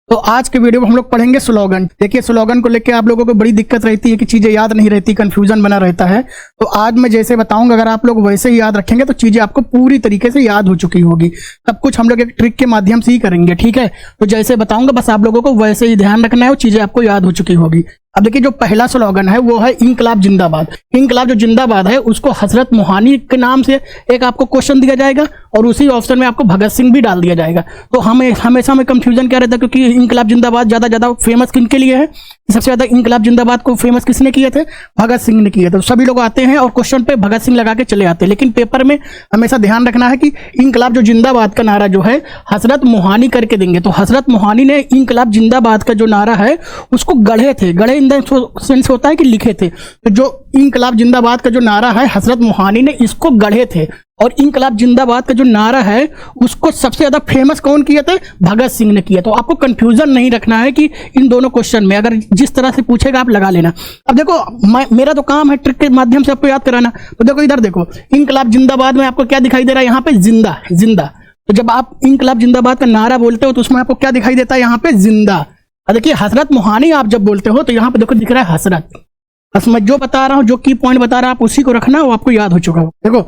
तो आज के वीडियो में हम लोग पढ़ेंगे स्लोगन। देखिए स्लोगन को लेकर आप लोगों को बड़ी दिक्कत रहती है कि चीजें याद नहीं रहती, कंफ्यूजन बना रहता है। तो आज मैं जैसे बताऊंगा अगर आप लोग वैसे ही याद रखेंगे तो चीजें आपको पूरी तरीके से याद हो चुकी होगी। सब कुछ हम लोग एक ट्रिक के माध्यम से ही करेंगे, ठीक है। तो जैसे बताऊंगा बस आप लोगों को वैसे ही ध्यान रखना है और चीजें आपको याद हो चुकी होगी। अब देखिए जो पहला स्लोगन है वो है इंकलाब जिंदाबाद। इंकलाब जो जिंदाबाद है उसको हजरत मोहानी के नाम से एक आपको क्वेश्चन दिया जाएगा और उसी ऑप्शन में आपको भगत सिंह भी डाल दिया जाएगा। तो हमेशा में कंफ्यूजन क्या रहता है, क्योंकि इंकलाब जिंदाबाद ज्यादा फेमस किनके लिए है, सबसे ज्यादा इंकलाब जिंदाबाद को फेमस किसने किए थे, भगत सिंह ने किए थे। तो सभी लोग आते हैं और क्वेश्चन पे भगत सिंह लगा के चले आते हैं, लेकिन पेपर में हमेशा ध्यान रखना है कि इंकलाब जो जिंदाबाद का नारा जो है हजरत मोहानी करके देंगे। तो हजरत मोहानी ने इंकलाब जिंदाबाद का जो नारा है उसको गढ़े थे, गढ़े इन द सेंस होता है कि लिखे थे। तो जो इंकलाब जिंदाबाद का जो नारा है हजरत मोहानी ने इसको गढ़े थे और इंकलाब जिंदाबाद का जो नारा है उसको सबसे ज्यादा फेमस कौन किए थे, भगत सिंह ने किया। तो आपको कंफ्यूजन नहीं रखना है कि इन दोनों क्वेश्चन में अगर जिस तरह से पूछेगा आप लगा लेना। अब देखो मेरा तो काम है ट्रिक के माध्यम से आपको याद कराना। तो देखो इधर देखो इंकलाब जिंदाबाद में आपको क्या दिखाई दे रहा है, यहाँ पे जिंदा जिंदा। तो जब आप इंकलाब जिंदाबाद का नारा बोलते हो तो उसमें आपको क्या दिखाई देता है, यहाँ पे जिंदा। देखिए हजरत मोहानी आप जब बोलते हो तो यहाँ पे देखो दिख रहा है हसरत। बस मैं जो बता रहा हूँ, जो की पॉइंट बता रहा हूँ आप उसी को रखना, वो आपको याद हो चुका हो। देखो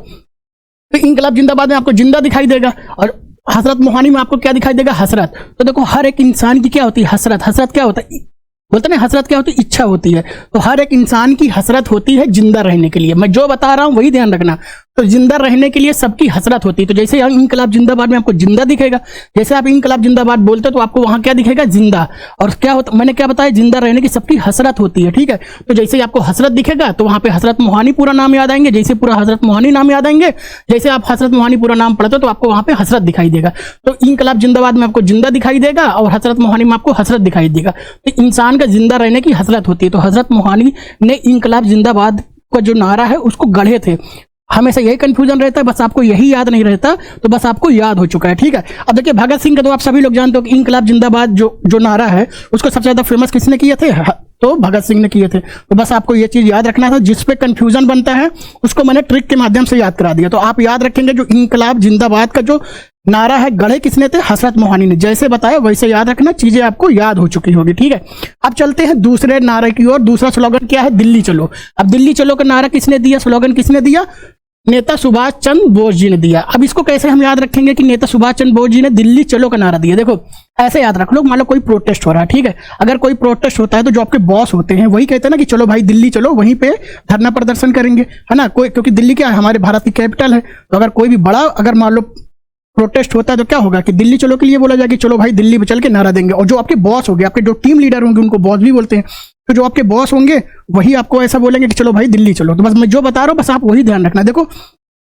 तो इंकलाब जिंदाबाद में आपको जिंदा दिखाई देगा और हसरत मोहानी में आपको क्या दिखाई देगा, हसरत। तो देखो हर एक इंसान की क्या होती है, हसरत। हसरत क्या होता है, बोलते ना हसरत क्या होती है, इच्छा होती है। तो हर एक इंसान की हसरत होती है जिंदा रहने के लिए। मैं जो बता रहा हूं वही ध्यान रखना। तो जिंदा रहने के लिए सबकी हसरत होती है। तो जैसे यहाँ इंकलाब जिंदाबाद में आपको जिंदा दिखेगा, जैसे आप इंकलाब जिंदाबाद बोलते हो तो आपको वहां क्या दिखेगा, जिंदा। और क्या होता, मैंने क्या बताया, जिंदा रहने की सबकी हसरत होती है, ठीक है। तो जैसे आपको हसरत दिखेगा तो वहां पे हजरत मोहानी पूरा नाम याद आएंगे, जैसे पूरा हजरत मोहानी नाम याद आएंगे, जैसे आप हजरत मोहानी पूरा नाम पढ़ते हो तो आपको वहां पे हसरत दिखाई देगा। तो इंकलाब जिंदाबाद में आपको जिंदा दिखाई देगा और हजरत मोहानी में आपको हसरत दिखाई देगा। तो इंसान का जिंदा रहने की हसरत होती है। तो हजरत मोहानी ने इंकलाब जिंदाबाद का जो नारा है उसको गढ़े थे। हमेशा यही कंफ्यूजन रहता है, बस आपको यही याद नहीं रहता, तो बस आपको याद हो चुका है, ठीक है। अब देखिए भगत सिंह का तो आप सभी लोग जानते हो कि इंकलाब जिंदाबाद जो नारा है उसको सबसे ज्यादा फेमस किसने किए थे, तो भगत सिंह ने किए थे। तो बस आपको ये चीज याद रखना था, जिस पे कंफ्यूजन बनता है उसको मैंने ट्रिक के माध्यम से याद करा दिया। तो आप याद रखेंगे जो इंकलाब जिंदाबाद का जो नारा है गढ़े किसने थे, हजरत मोहानी ने। जैसे बताया वैसे याद रखना, चीजें आपको याद हो चुकी होगी, ठीक है। अब चलते हैं दूसरे नारे की ओर। दूसरा स्लोगन क्या है, दिल्ली चलो। अब दिल्ली चलो का नारा किसने दिया, स्लोगन किसने दिया, नेता सुभाष चंद्र बोस जी ने दिया। अब इसको कैसे हम याद रखेंगे कि नेता सुभाष चंद्र बोस जी ने दिल्ली चलो का नारा दिया। देखो ऐसे याद रख लो, मान लो कोई प्रोटेस्ट हो रहा है, ठीक है। अगर कोई प्रोटेस्ट होता है तो जो आपके बॉस होते हैं वही कहते हैं ना कि चलो भाई दिल्ली चलो, वहीं पे धरना प्रदर्शन करेंगे, है ना। कोई, क्योंकि दिल्ली क्या है, हमारे भारत की कैपिटल है। तो अगर कोई भी बड़ा अगर मान लो प्रोटेस्ट होता है तो क्या होगा कि दिल्ली चलो के लिए बोला जाए कि चलो भाई दिल्ली में चल के नारा देंगे। और जो आपके बॉस होंगे, आपके जो टीम लीडर होंगे उनको बॉस भी बोलते हैं, तो जो आपके बॉस होंगे वही आपको ऐसा बोलेंगे कि चलो भाई दिल्ली चलो। तो बस मैं जो बता रहा हूँ बस आप वही ध्यान रखना। देखो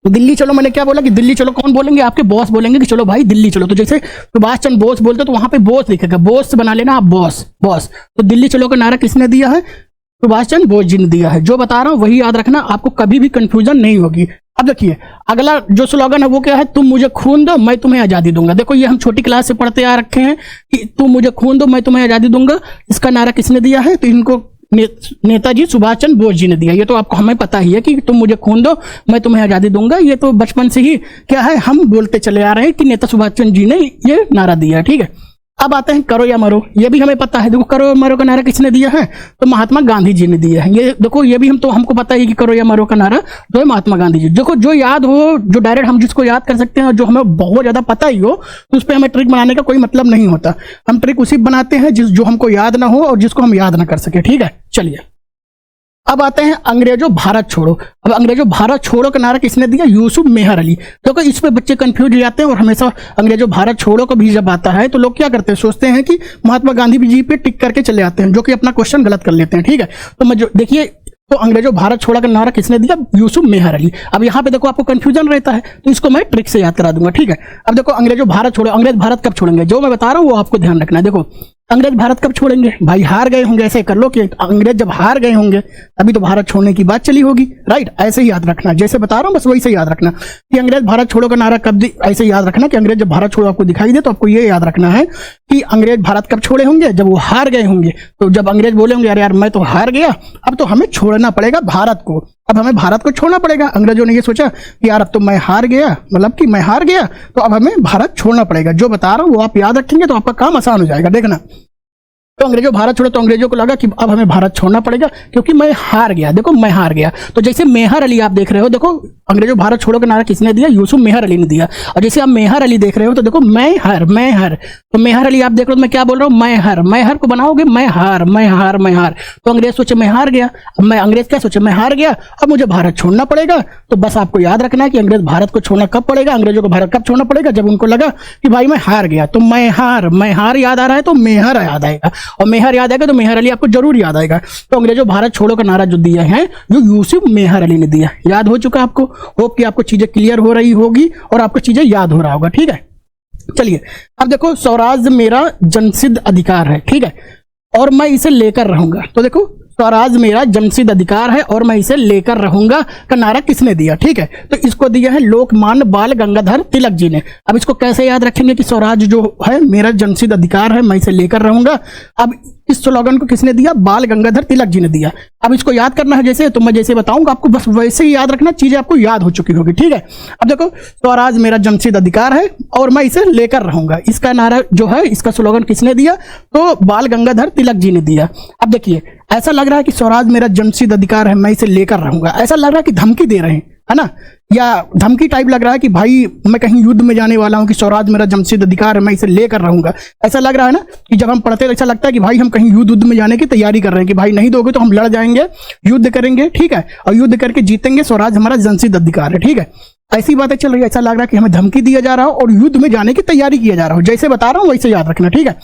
दिल्ली चलो मैंने क्या बोला कि दिल्ली चलो कौन बोलेंगे, आपके बॉस बोलेंगे कि चलो भाई दिल्ली चलो। तो जैसे सुभाष चंद्र बोस बोलते तो वहां पे बोस लिखेगा, बोस से बना लेना आप बॉस बॉस। तो दिल्ली चलो का नारा किसने दिया है, सुभाष चंद्र बोस जी ने दिया है। जो बता रहा हूं वही याद रखना, आपको कभी भी कंफ्यूजन नहीं होगी। अब देखिए अगला जो स्लोगन है वो क्या है, तुम मुझे खून दो मैं तुम्हें आजादी दूंगा। देखो ये हम छोटी क्लास से पढ़ते आ रखे हैं कि तुम मुझे खून दो मैं तुम्हें आजादी दूंगा। इसका नारा किसने दिया है, तो इनको नेताजी सुभाष चंद्र बोस जी ने दिया। ये तो आपको हमें पता ही है कि तुम मुझे खून दो मैं तुम्हें आजादी दूंगा। ये तो बचपन से ही क्या है हम बोलते चले आ रहे हैं कि नेता सुभाष चंद्र जी ने ये नारा दिया, ठीक है। अब आते हैं करो या मरो, ये भी हमें पता है। देखो करो या मरो का नारा किसने दिया है, तो महात्मा गांधी जी ने दिया है। ये देखो ये भी हमको पता है कि करो या मरो का नारा जो है महात्मा गांधी जी। देखो जो याद हो, जो डायरेक्ट हम जिसको याद कर सकते हैं और जो हमें बहुत ज्यादा पता ही हो, तो उस पर हमें ट्रिक बनाने का कोई मतलब नहीं होता। हम ट्रिक उसी बनाते हैं जो हमको याद ना हो और जिसको हम याद ना कर सके, ठीक है। चलिए अब आते हैं अंग्रेजों भारत छोड़ो। अब अंग्रेजों भारत छोड़ो का नारा किसने दिया, यूसुफ मेहर अली। देखो इस पे बच्चे कंफ्यूज हो जाते हैं और हमेशा अंग्रेजों भारत छोड़ो का भी जब आता है तो लोग क्या करते हैं, सोचते हैं कि महात्मा गांधी जी पे टिक करके चले आते हैं, जो कि अपना क्वेश्चन गलत कर लेते हैं, ठीक है। तो मैं जो देखिए तो अंग्रेजों भारत छोड़ा का नारा किसने दिया, यूसुफ मेहर अली। अब यहाँ पे देखो आपको कंफ्यूजन रहता है तो इसको मैं ट्रिक से याद करा दूंगा, ठीक है। अब देखो अंग्रेजों भारत छोड़ो, अंग्रेज भारत कब छोड़ेंगे, जो मैं बता रहा हूँ वो आपको ध्यान रखना है। देखो अंग्रेज भारत कब छोड़ेंगे, भाई हार गए होंगे, ऐसे कर लो कि अंग्रेज जब हार गए होंगे तभी तो भारत छोड़ने की बात चली होगी, राइट। ऐसे ही याद रखना, जैसे बता रहा हूँ बस वही से याद रखना कि अंग्रेज भारत छोड़ो का नारा कब, ऐसे याद रखना कि अंग्रेज जब भारत छोड़ो आपको दिखाई दे तो आपको ये याद रखना है कि अंग्रेज भारत कब छोड़े होंगे, जब वो हार गए होंगे। तो जब अंग्रेज बोले होंगे अरे यार मैं तो हार गया, अब तो हमें छोड़ना पड़ेगा भारत को, अब हमें भारत को छोड़ना पड़ेगा। अंग्रेजों ने ये सोचा कि यार अब तो मैं हार गया, मतलब कि मैं हार गया, तो अब हमें भारत छोड़ना पड़ेगा। जो बता रहा हूँ वो आप याद रखेंगे तो आपका काम आसान हो जाएगा। देखना, तो अंग्रेजों भारत छोड़े तो अंग्रेजों को लगा कि अब हमें भारत छोड़ना पड़ेगा क्योंकि मैं हार गया। देखो मैं हार गया, तो जैसे मेहर अली आप देख रहे हो, देखो अंग्रेजों भारत छोड़ो का नारा किसने दिया? यूसुफ मेहर अली ने दिया। और जैसे आप मेहर अली देख रहे हो तो देखो मैं हर, तो मेहर अली आप देख रहे हो, मैं क्या बोल रहा हूँ? मैं हर को बनाओगे मैं हार। तो अंग्रेज सोचे मैं हार गया, अब मैं अंग्रेज क्या सोचे? मैं हार गया, अब मुझे भारत छोड़ना पड़ेगा। तो बस आपको याद रखना है कि अंग्रेज भारत को छोड़ना कब पड़ेगा, अंग्रेजों को भारत कब छोड़ना पड़ेगा? जब उनको लगा कि भाई मैं हार गया। तो मैं हार याद आ रहा है तो मेहर याद आएगा, और मेहर याद आएगा तो मेहर अली आपको जरूर याद आएगा। तो अंग्रेजों भारत छोड़ो का नारा जो दिया है, जो यूसुफ मेहर अली ने दिया, याद हो चुका आपको? होप कि आपको चीजें क्लियर हो रही होगी और आपको चीजें याद हो रहा होगा। ठीक है, चलिए अब देखो, स्वराज मेरा जन्मसिद्ध अधिकार है, ठीक है, और मैं इसे लेकर रहूंगा। तो देखो, स्वराज मेरा जन्मसिद्ध अधिकार है और मैं इसे लेकर रहूंगा का नारा किसने दिया? ठीक है, तो इसको दिया है लोकमान्य बाल गंगाधर तिलक जी ने। अब इसको कैसे याद रखेंगे कि स्वराज जो है मेरा जन्मसिद्ध अधिकार है, मैं इसे लेकर रहूंगा। अब इस स्लोगन को किसने दिया? बाल गंगाधर तिलक जी ने दिया। अब इसको याद करना है जैसे, तो मैं जैसे बताऊंगा आपको बस वैसे ही याद रखना, चीजें आपको याद हो चुकी होगी। ठीक है, अब देखो, स्वराज मेरा जन्मसिद्ध अधिकार है और मैं इसे लेकर रहूंगा, इसका नारा जो है, इसका स्लोगन किसने दिया? तो बाल गंगाधर तिलक जी ने दिया। अब देखिए, ऐसा लग रहा है कि स्वराज मेरा जन्मसिद्ध अधिकार है, मैं इसे लेकर रहूंगा, ऐसा लग रहा है कि धमकी दे रहे हैं, है ना, या धमकी टाइप लग रहा है कि भाई मैं कहीं युद्ध में जाने वाला हूं कि स्वराज मेरा जन्मसिद्ध अधिकार है, मैं इसे लेकर रहूंगा। ऐसा लग रहा है ना कि जब हम पढ़ते हैं ऐसा लगता है कि भाई हम कहीं युद्ध में जाने की तैयारी कर रहे हैं कि भाई नहीं दोगे तो हम लड़ जाएंगे, युद्ध करेंगे, ठीक है, और युद्ध करके जीतेंगे, स्वराज हमारा जन्मसिद्ध अधिकार है। ठीक है, ऐसी बातें चल रही है, ऐसा लग रहा है कि हमें धमकी दिया जा रहा हो और युद्ध में जाने की तैयारी किया जा रहा हो। जैसे बता रहा हूं वैसे याद रखना। ठीक है,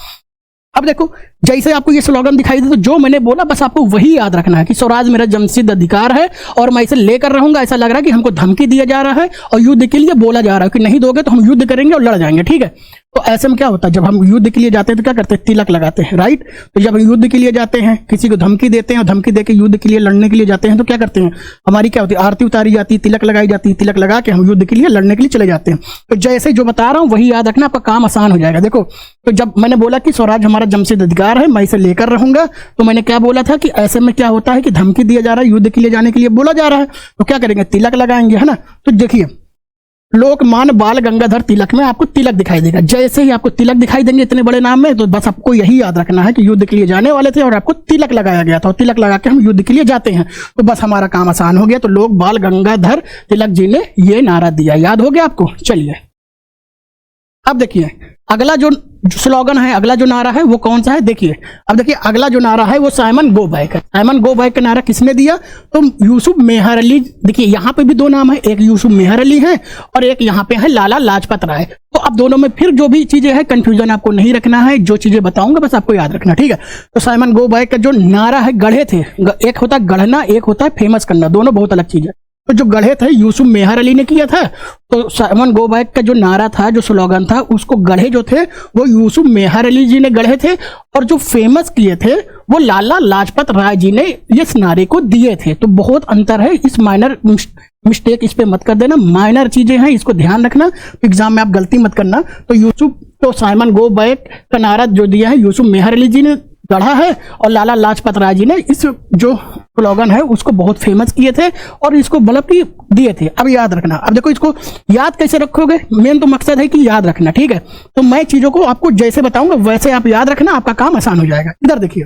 अब देखो, जैसे आपको ये स्लोगन दिखाई दे तो जो मैंने बोला बस आपको वही याद रखना है कि स्वराज मेरा जन्मसिद्ध अधिकार है और मैं इसे लेकर रहूंगा। ऐसा लग रहा है कि हमको धमकी दिया जा रहा है और युद्ध के लिए बोला जा रहा है कि नहीं दोगे तो हम युद्ध करेंगे और लड़ जाएंगे। ठीक है, तो ऐसे में क्या होता है, जब हम युद्ध के लिए जाते हैं तो क्या करते हैं? तिलक लगाते हैं, राइट। तो जब हम युद्ध के लिए जाते हैं, किसी को धमकी देते हैं और धमकी देके युद्ध के लिए लड़ने के लिए जाते हैं तो क्या करते हैं? हमारी क्या होती है? आरती उतारी जाती है, तिलक लगाई जाती है, तिलक लगा के हम युद्ध के लिए लड़ने के लिए चले जाते हैं। तो जैसे जो बता रहा हूं वही याद रखना, आपका काम आसान हो जाएगा। देखो, तो जब मैंने बोला कि स्वराज हमारा जन्मसिद्ध अधिकार है, मैं इसे लेकर रहूंगा, तो मैंने क्या बोला था कि ऐसे में क्या होता है कि धमकी दिया जा रहा है, युद्ध के लिए जाने के लिए बोला जा रहा है, तो क्या करेंगे? तिलक लगाएंगे, है ना। तो देखिए, लोकमान्य बाल गंगाधर तिलक में आपको तिलक दिखाई देगा। जैसे ही आपको तिलक दिखाई देंगे इतने बड़े नाम में, तो बस आपको यही याद रखना है कि युद्ध के लिए जाने वाले थे और आपको तिलक लगाया गया था, और तिलक लगा के हम युद्ध के लिए जाते हैं, तो बस हमारा काम आसान हो गया। तो लोक बाल गंगाधर तिलक जी ने ये नारा दिया, याद हो गया आपको? चलिए अब देखिए, अगला जो स्लोगन है, अगला जो नारा है वो कौन सा है? देखिए, अब देखिए, अगला जो नारा है वो साइमन गो बैक है। साइमन गो बैक का नारा किसने दिया? तो यूसुफ मेहर अली। देखिए, यहाँ पे भी दो नाम है, एक यूसुफ मेहर अली है और एक यहाँ पे है लाला लाजपत राय। तो अब दोनों में फिर जो भी चीजें हैं, कंफ्यूजन आपको नहीं रखना है, जो चीजें बताऊंगा बस आपको याद रखना। ठीक है, तो साइमन गो बैक का जो नारा है, गढ़े थे, एक होता है गढ़ना, एक होता है फेमस करना, दोनों बहुत अलग चीज है। तो जो गढ़े थे यूसुफ मेहर अली ने किया था, तो साइमन गो बैक का जो नारा था, जो स्लोगन था, उसको गढ़े जो थे वो यूसुफ मेहर अली जी ने गढ़े थे, और जो फेमस किए थे वो लाला लाजपत राय जी ने इस नारे को दिए थे। तो बहुत अंतर है, इस माइनर मिस्टेक इस पे मत कर देना, माइनर चीजें हैं, इसको ध्यान रखना, एग्जाम में आप गलती मत करना। तो साइमन गो बैक का नारा जो दिया है यूसुफ मेहर अली जी ने गढ़ा है, और लाला लाजपत राय जी ने इस जो स्लोगन है उसको बहुत फेमस किए थे और इसको मतलब कि दिए थे। अब याद रखना, अब देखो इसको याद कैसे रखोगे, मेन तो मकसद है कि याद रखना। ठीक है, तो मैं चीजों को आपको जैसे बताऊंगा वैसे आप याद रखना, आपका काम आसान हो जाएगा। इधर देखिए,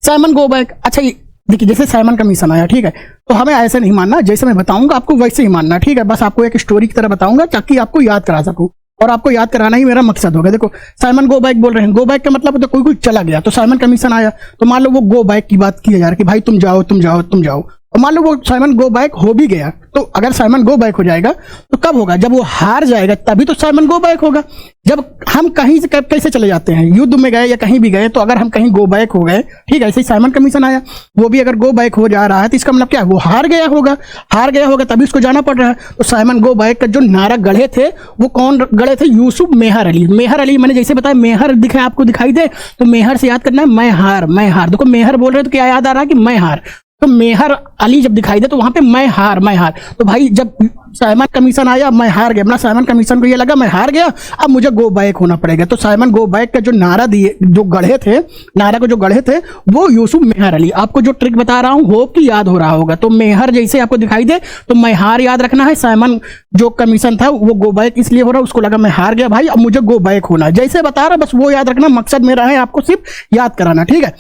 साइमन गो बैक। अच्छा, देखिए, जैसे साइमन कमीशन आया, ठीक है, तो हमें ऐसे नहीं मानना, जैसे मैं बताऊंगा आपको वैसे ही मानना। ठीक है, बस आपको एक स्टोरी की तरह बताऊंगा ताकि आपको याद करा सकूं, और आपको याद कराना ही मेरा मकसद होगा। देखो, साइमन गो बैक बोल रहे हैं, गो बैक का मतलब तो कोई चला गया, तो साइमन कमीशन आया, तो मान लो वो गो बैक की बात किया जा रहा है कि भाई तुम जाओ तुम जाओ तुम जाओ, और मान लो वो साइमन गो बैक हो भी गया, तो अगर साइमन गो बैक हो जाएगा तो कब होगा? जब वो हार जाएगा तभी तो साइमन गो बैक होगा। जब हम कहीं से कैसे चले जाते हैं, युद्ध में गए या कहीं भी गए, तो अगर हम कहीं गो बैक हो गए, ठीक है, ऐसे ही साइमन कमीशन आया, वो भी अगर गो बैक हो जा रहा है तो इसका मतलब क्या है? वो हार गया होगा, हार गया होगा तभी उसको जाना पड़ रहा है। तो साइमन गो बैक का जो नारा गढ़े थे वो कौन गढ़े थे? यूसुफ मेहर अली। मेहर अली मैंने जैसे बताया, मेहर दिखाए आपको दिखाई दे, तो मेहर से याद करना है मैं हार। देखो, मेहर बोल रहे तो क्या याद आ रहा है कि मैं हार, तो मेहर अली जब दिखाई दे तो वहां पे मैं हार। तो भाई जब साइमन कमीशन आया, अब मैं हार गया, अपना साइमन कमीशन को ये लगा मैं हार गया, अब मुझे गो बैक होना पड़ेगा। तो साइमन गो बैक का जो नारा दिए, जो गढ़े थे, नारा को जो गढ़े थे वो यूसुफ मेहर अली। आपको जो ट्रिक बता रहा हूँ होप कि याद हो रहा होगा। तो मेहर जैसे आपको दिखाई दे तो मैं हार याद रखना है, साइमन जो कमीशन था वो गो बैक इसलिए हो रहा है, उसको लगा मैं हार गया भाई, अब मुझे गो बैक होना, जैसे बता रहा बस वो याद रखना, मकसद मेरा है आपको सिर्फ याद कराना, ठीक है।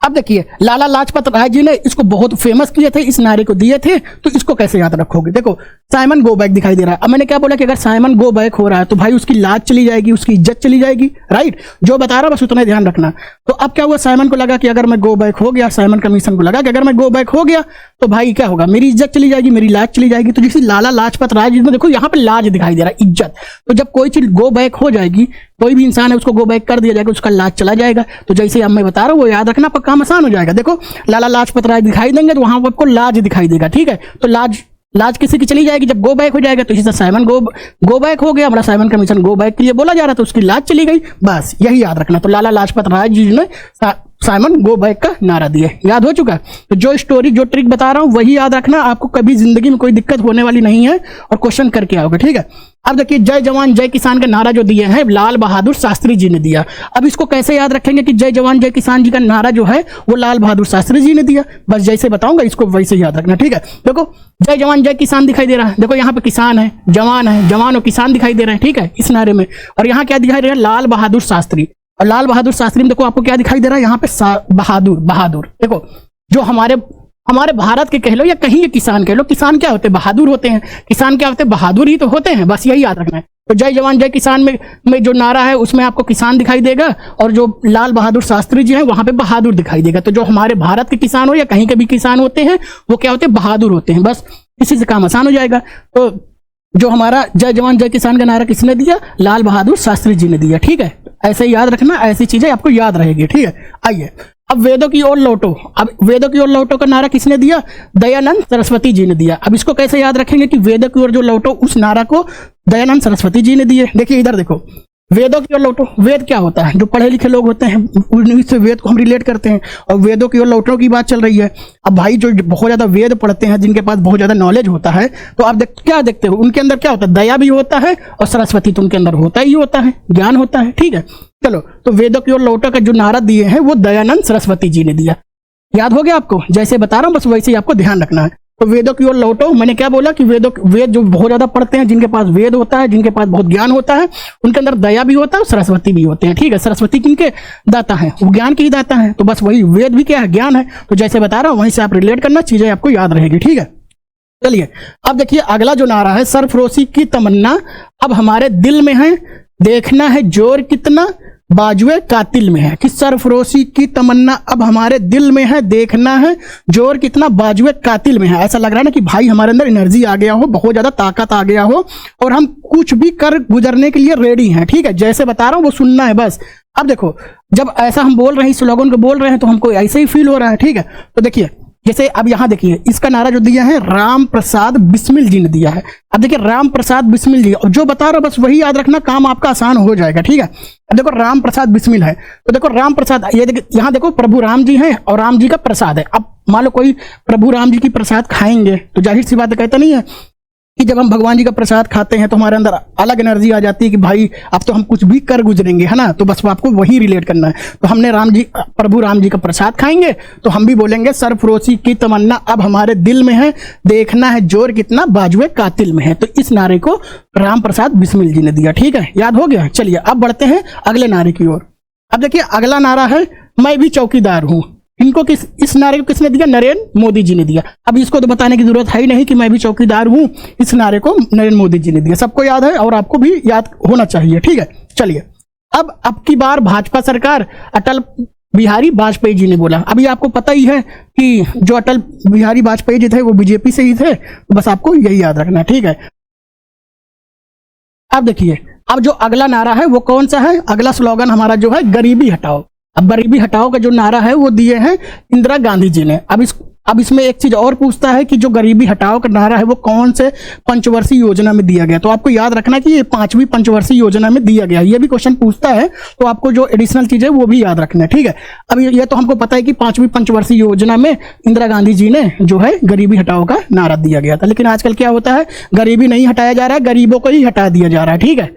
अब देखिए लाला लाजपत राय जी ने इसको बहुत फेमस किए थे, इस नारे को दिए थे, तो इसको कैसे याद रखोगे। देखो साइमन गो बैक दिखाई दे रहा है, अब मैंने क्या बोला कि अगर साइमन गो बैक हो रहा है तो भाई उसकी लाज चली जाएगी, उसकी इज्जत चली जाएगी, राइट। जो बता रहा बस उतना ध्यान रखना। तो अब क्या हुआ, साइमन को लगा कि अगर मैं गो बैक हो गया, साइमन कमीशन को लगा कि अगर मैं गो बैक हो गया तो भाई क्या होगा, मेरी इज्जत चली जाएगी, मेरी लाज चली जाएगी। तो जैसे लाला लाजपत राय जी ने, देखो यहाँ पे लाज दिखाई दे रहा है, इज्जत। तो जब कोई चीज गो बैक हो जाएगी, कोई भी इंसान है उसको गो बैक कर दिया जाएगा, उसका लाज चला जाएगा। तो जैसे अब मैं बता रहा हूँ वो याद रखना, पर काम आसान हो जाएगा। देखो लाला लाजपत राय दिखाई देंगे तो वहां पर आपको लाज दिखाई देगा, ठीक है। तो लाज किसी की चली जाएगी जब गो बैक हो जाएगा। तो इसी तरह साइमन गो बैक हो गया, हमारा साइमन कमीशन गो बैक के लिए बोला जा रहा था, उसकी लाज चली गई, बस यही याद रखना। तो लाला लाजपत राय जी ने साइमन गो बैक का नारा दिया, याद हो चुका। तो जो स्टोरी जो ट्रिक बता रहा हूं वही याद रखना, आपको कभी जिंदगी में कोई दिक्कत होने वाली नहीं है और क्वेश्चन करके आओगे, ठीक है। अब देखिए जय जवान जय किसान का नारा जो दिए हैं लाल बहादुर शास्त्री जी ने दिया। अब इसको कैसे याद रखेंगे कि जय जवान जय किसान जी का नारा जो है वो लाल बहादुर शास्त्री जी ने दिया, बस जैसे बताऊंगा इसको वैसे याद रखना, ठीक है। देखो जय जवान जय किसान दिखाई दे रहा है, देखो यहाँ पे किसान है, जवान और किसान दिखाई दे रहे हैं, ठीक है, इस नारे में। और यहाँ क्या दिखाई दे रहा है, लाल बहादुर शास्त्री। और लाल बहादुर शास्त्री में देखो आपको क्या दिखाई दे रहा है, यहाँ पे बहादुर। देखो जो हमारे भारत के कह लो या कहीं के किसान कह लो, किसान क्या होते हैं, बहादुर होते हैं। किसान क्या होते हैं, बहादुर ही तो होते हैं, बस यही याद रखना है। तो जय जवान जय किसान में जो नारा है उसमें आपको किसान दिखाई देगा, और जो लाल बहादुर शास्त्री जी हैं वहां पे बहादुर दिखाई देगा। तो जो हमारे भारत के किसान हो या कहीं के भी किसान होते हैं वो क्या होते हैं, बहादुर होते हैं, बस इसी से काम आसान हो जाएगा। तो जो हमारा जय जवान जय किसान का नारा किसने दिया, लाल बहादुर शास्त्री जी ने दिया, ठीक है। ऐसे याद रखना, ऐसी चीजें आपको याद रहेगी, ठीक है। आइए अब वेदों की ओर लौटो। अब वेदों की ओर लौटो का नारा किसने दिया, दयानंद सरस्वती जी ने दिया। अब इसको कैसे याद रखेंगे कि वेदों की ओर जो लौटो उस नारा को दयानंद सरस्वती जी ने दिए। देखिए इधर देखो, वेदों की ओर लौटो, वेद क्या होता है, जो पढ़े लिखे लोग होते हैं उन्हीं से वेद को हम रिलेट करते हैं, और वेदों की ओर लौटो की बात चल रही है। अब भाई जो बहुत ज्यादा वेद पढ़ते हैं, जिनके पास बहुत ज्यादा नॉलेज होता है, तो आप क्या देखते हो उनके अंदर क्या होता है, दया भी होता है, और सरस्वती तो उनके अंदर होता ही होता है, ज्ञान होता है, ठीक है। चलो तो वेदों की ओर लौटो का जो नारा दिए हैं वो दयानंद सरस्वती जी ने दिया, याद हो गया आपको, जैसे बता रहा हूं बस वैसे ही आपको ध्यान रखना है। तो वेदों की ओर लौटो, मैंने क्या बोला कि वेद जो बहुत ज्यादा पढ़ते हैं, जिनके पास वेद होता है, जिनके पास बहुत ज्ञान होता है, उनके अंदर दया भी होता है और सरस्वती भी होते हैं, ठीक है। सरस्वती किनके दाता है, वो ज्ञान के ही दाता है। तो बस वही वेद भी क्या है, ज्ञान है। तो जैसे बता रहा हूं वहीं से आप रिलेट करना, चीजें आपको याद रहेगी, ठीक है। चलिए अब देखिए अगला जो नारा है, सरफरोशी की तमन्ना अब हमारे दिल में है, देखना है जोर कितना बाजुए कातिल में है। कि सरफरोशी की तमन्ना अब हमारे दिल में है, देखना है जोर कितना बाजुए कातिल में है। ऐसा लग रहा है ना कि भाई हमारे अंदर एनर्जी आ गया हो, बहुत ज्यादा ताकत आ गया हो, और हम कुछ भी कर गुजरने के लिए रेडी हैं, ठीक है। जैसे बता रहा हूं वो सुनना है बस। अब देखो जब ऐसा हम बोल रहे हैं, स्लोगन को बोल रहे हैं, तो हमको ऐसे ही फील हो रहा है, ठीक है। तो देखिए जैसे अब यहाँ देखिए इसका नारा जो दिया है राम प्रसाद बिस्मिल जी ने दिया है। अब देखिए राम प्रसाद बिस्मिल जी, और जो बता रहा बस वही याद रखना, काम आपका आसान हो जाएगा, ठीक है। अब देखो राम प्रसाद बिस्मिल है, तो देखो राम प्रसाद, ये देखिए यहाँ देखो प्रभु राम जी हैं और राम जी का प्रसाद है। अब मान लो कोई प्रभु राम जी की प्रसाद खाएंगे तो जाहिर सी बात कहता नहीं है कि जब हम भगवान जी का प्रसाद खाते हैं तो हमारे अंदर अलग एनर्जी आ जाती है कि भाई अब तो हम कुछ भी कर गुजरेंगे, है ना। तो बस आपको वही रिलेट करना है। तो हमने प्रभु राम जी का प्रसाद खाएंगे तो हम भी बोलेंगे सरफरोशी की तमन्ना अब हमारे दिल में है, देखना है जोर कितना बाजुए कातिल में है। तो इस नारे को राम प्रसाद बिस्मिल जी ने दिया, ठीक है, याद हो गया। चलिए अब बढ़ते हैं अगले नारे की ओर। अब देखिए अगला नारा है मैं भी चौकीदार हूं। इनको इस नारे को किसने दिया, नरेंद्र मोदी जी ने दिया। अब इसको तो बताने की जरूरत है ही नहीं कि मैं भी चौकीदार हूं, इस नारे को नरेंद्र मोदी जी ने दिया, सबको याद है और आपको भी याद होना चाहिए, ठीक है। चलिए अब की बार भाजपा सरकार, अटल बिहारी वाजपेयी जी ने बोला। अभी आपको पता ही है कि जो अटल बिहारी वाजपेयी जी थे वो बीजेपी से ही थे, तो बस आपको यही याद रखना, ठीक है। अब देखिए अब जो अगला नारा है वो कौन सा है, अगला स्लोगन हमारा जो है गरीबी हटाओ। अब गरीबी हटाओ का जो नारा है वो दिए हैं इंदिरा गांधी जी ने। अब अब इसमें एक चीज और पूछता है कि जो गरीबी हटाओ का नारा है वो कौन से पंचवर्षीय योजना में दिया गया। तो आपको याद रखना कि ये 5वीं पंचवर्षीय योजना में दिया गया, ये भी क्वेश्चन पूछता है, तो आपको जो एडिशनल चीज है वो भी याद रखना है, ठीक है। अब ये तो हमको पता है कि 5वीं पंचवर्षीय योजना में इंदिरा गांधी जी ने जो है गरीबी हटाओ का नारा दिया गया था। लेकिन आजकल क्या होता है, गरीबी नहीं हटाया जा रहा है, गरीबों को ही हटा दिया जा रहा है, ठीक है।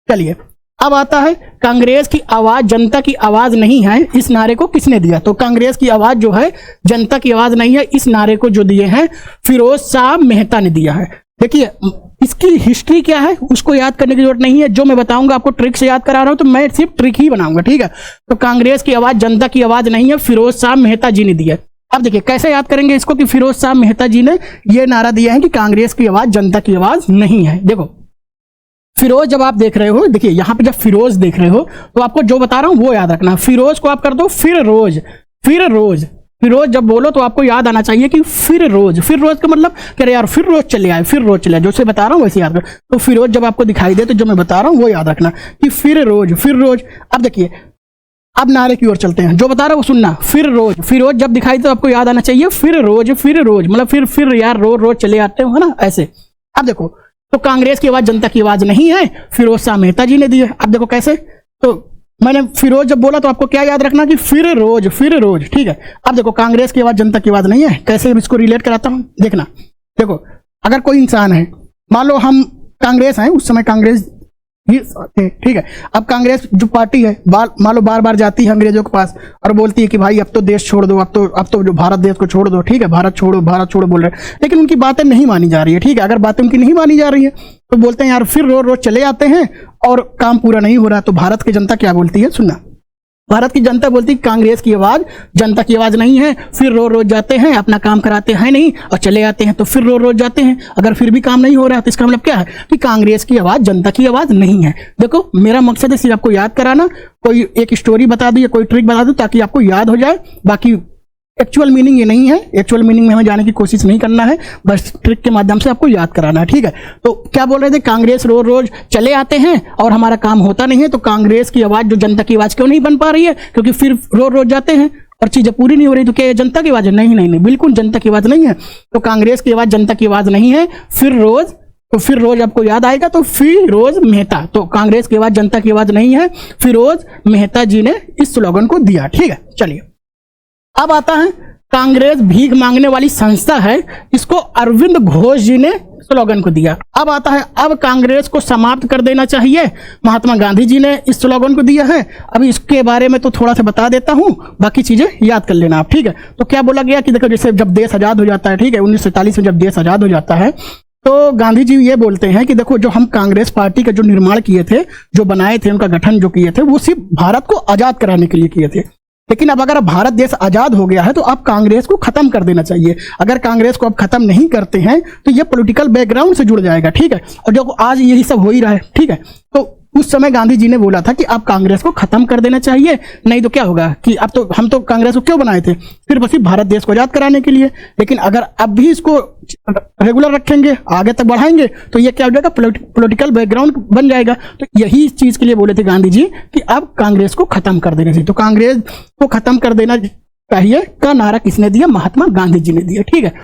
चलिए अब आता है कांग्रेस की आवाज जनता की आवाज नहीं है, इस नारे को किसने दिया। तो कांग्रेस की आवाज जो है जनता की आवाज नहीं है, इस नारे को जो दिए हैं फिरोज शाह मेहता ने दिया है। देखिए इसकी हिस्ट्री क्या है उसको याद करने की जरूरत नहीं है, जो मैं बताऊंगा आपको ट्रिक से याद करा रहा हूं, तो मैं सिर्फ ट्रिक ही बनाऊंगा, ठीक है। तो कांग्रेस की आवाज जनता की आवाज नहीं है, फिरोज शाह मेहता जी ने दिया। अब देखिए कैसे याद करेंगे इसको कि फिरोज शाह मेहता जी ने यह नारा दिया है कि कांग्रेस की आवाज जनता की आवाज नहीं है। देखो फिरोज जब आप देख रहे हो, देखिए यहां पे जब फिरोज देख रहे हो तो आपको जो बता रहा हूं वो याद रखना। फिरोज को आप कर दो फिर रोज, फिर रोज, फिरोज जब बोलो तो आपको याद आना चाहिए कि फिर रोज का मतलब कह रहे यार फिर रोज चले आए, फिर रोज चले आए, जो से बता रहा हूं वैसे याद कर। तो फिरोज जब आपको दिखाई दे तो जो मैं बता रहा हूं वो याद रखना कि फिर रोज, फिर रोज। अब देखिए अब नारे की ओर चलते हैं, जो बता रहा हूं वो सुनना। फिर रोज, फिरोज जब दिखाई तो आपको याद आना चाहिए फिर रोज, फिर रोज मतलब फिर यार रोज रोज चले आते हो, है ना, ऐसे। अब देखो तो कांग्रेस की आवाज जनता की आवाज नहीं है, फिरोज शाह मेहता जी ने दी है। अब देखो कैसे, तो मैंने फिरोज जब बोला तो आपको क्या याद रखना कि फिर रोज, ठीक है। अब देखो कांग्रेस की आवाज जनता की आवाज नहीं है, कैसे इसको रिलेट कराता हूं देखना। देखो अगर कोई इंसान है, मान लो हम कांग्रेस हैं, उस समय कांग्रेस ही थे, ठीक है। अब कांग्रेस जो पार्टी है मान लो बार बार जाती है अंग्रेजों के पास और बोलती है कि भाई अब तो देश छोड़ दो, अब तो जो भारत देश को छोड़ दो, ठीक है, भारत छोड़ो बोल रहे हैं, लेकिन उनकी बातें नहीं मानी जा रही है, ठीक है। अगर बातें उनकी नहीं मानी जा रही है तो बोलते हैं यार फिर रोज रोज चले आते हैं और काम पूरा नहीं हो रहा। तो भारत की जनता क्या बोलती है, सुनना। भारत की जनता बोलती है कांग्रेस की आवाज जनता की आवाज नहीं है, फिर रोज रोज जाते हैं, अपना काम कराते हैं नहीं और चले आते हैं, तो फिर रोज रोज जाते हैं। अगर फिर भी काम नहीं हो रहा है तो इसका मतलब क्या है कि कांग्रेस की आवाज जनता की आवाज नहीं है। देखो मेरा मकसद है सिर्फ आपको याद कराना, कोई एक स्टोरी बता दी या कोई ट्रिक बता दो ताकि आपको याद हो जाए। बाकी एक्चुअल मीनिंग ये नहीं है, एक्चुअल मीनिंग में हमें जाने की कोशिश नहीं करना है, बस ट्रिक के माध्यम से आपको याद कराना है, ठीक है। तो क्या बोल रहे थे, कांग्रेस रोज रोज चले आते हैं और हमारा काम होता नहीं है, तो कांग्रेस की आवाज जो जनता की आवाज क्यों नहीं बन पा रही है, क्योंकि फिर रोज रोज जाते हैं और चीजें पूरी नहीं हो रही। तो क्या ये जनता की आवाज है? नहीं, बिल्कुल जनता की आवाज नहीं है। तो कांग्रेस की आवाज जनता की आवाज नहीं है, फिर रोज, तो फिर रोज आपको याद आएगा तो फिरोज मेहता। तो कांग्रेस की आवाज जनता की आवाज नहीं है, फिरोज मेहता जी ने इस स्लोगन को दिया, ठीक है। चलिए अब आता है कांग्रेस भीख मांगने वाली संस्था है, इसको अरविंद घोष जी ने स्लोगन को दिया। अब आता है अब कांग्रेस को समाप्त कर देना चाहिए, महात्मा गांधी जी ने इस स्लोगन को दिया है। अभी इसके बारे में तो थोड़ा सा बता देता हूं, बाकी चीजें याद कर लेना आप, ठीक है। तो क्या बोला गया कि देखो जैसे जब देश आजाद हो जाता है, ठीक है, 1947 में जब देश आजाद हो जाता है तो गांधी जी ये बोलते हैं कि देखो जो हम कांग्रेस पार्टी का जो निर्माण किए थे, जो बनाए थे, उनका गठन जो किए थे, वो सिर्फ भारत को आजाद कराने के लिए किए थे। लेकिन अब अगर भारत देश आजाद हो गया है तो अब कांग्रेस को खत्म कर देना चाहिए। अगर कांग्रेस को अब खत्म नहीं करते हैं तो ये पॉलिटिकल बैकग्राउंड से जुड़ जाएगा, ठीक है। और जो आज यही सब हो ही रहा है, ठीक है। तो उस समय गांधी जी ने बोला था कि अब कांग्रेस को खत्म कर देना चाहिए, नहीं तो क्या होगा कि अब तो हम तो कांग्रेस को क्यों बनाए थे, सिर्फ बस भारत देश को आजाद कराने के लिए। लेकिन अगर अब भी इसको रेगुलर रखेंगे, आगे तक बढ़ाएंगे, तो ये क्या हो जाएगा, पॉलिटिकल बैकग्राउंड बन जाएगा। तो यही चीज के लिए बोले थे गांधी जी कि अब कांग्रेस को खत्म कर देना चाहिए। तो कांग्रेस को खत्म कर देना चाहिए का नारा किसने दिया, महात्मा गांधी जी ने दिया, ठीक है।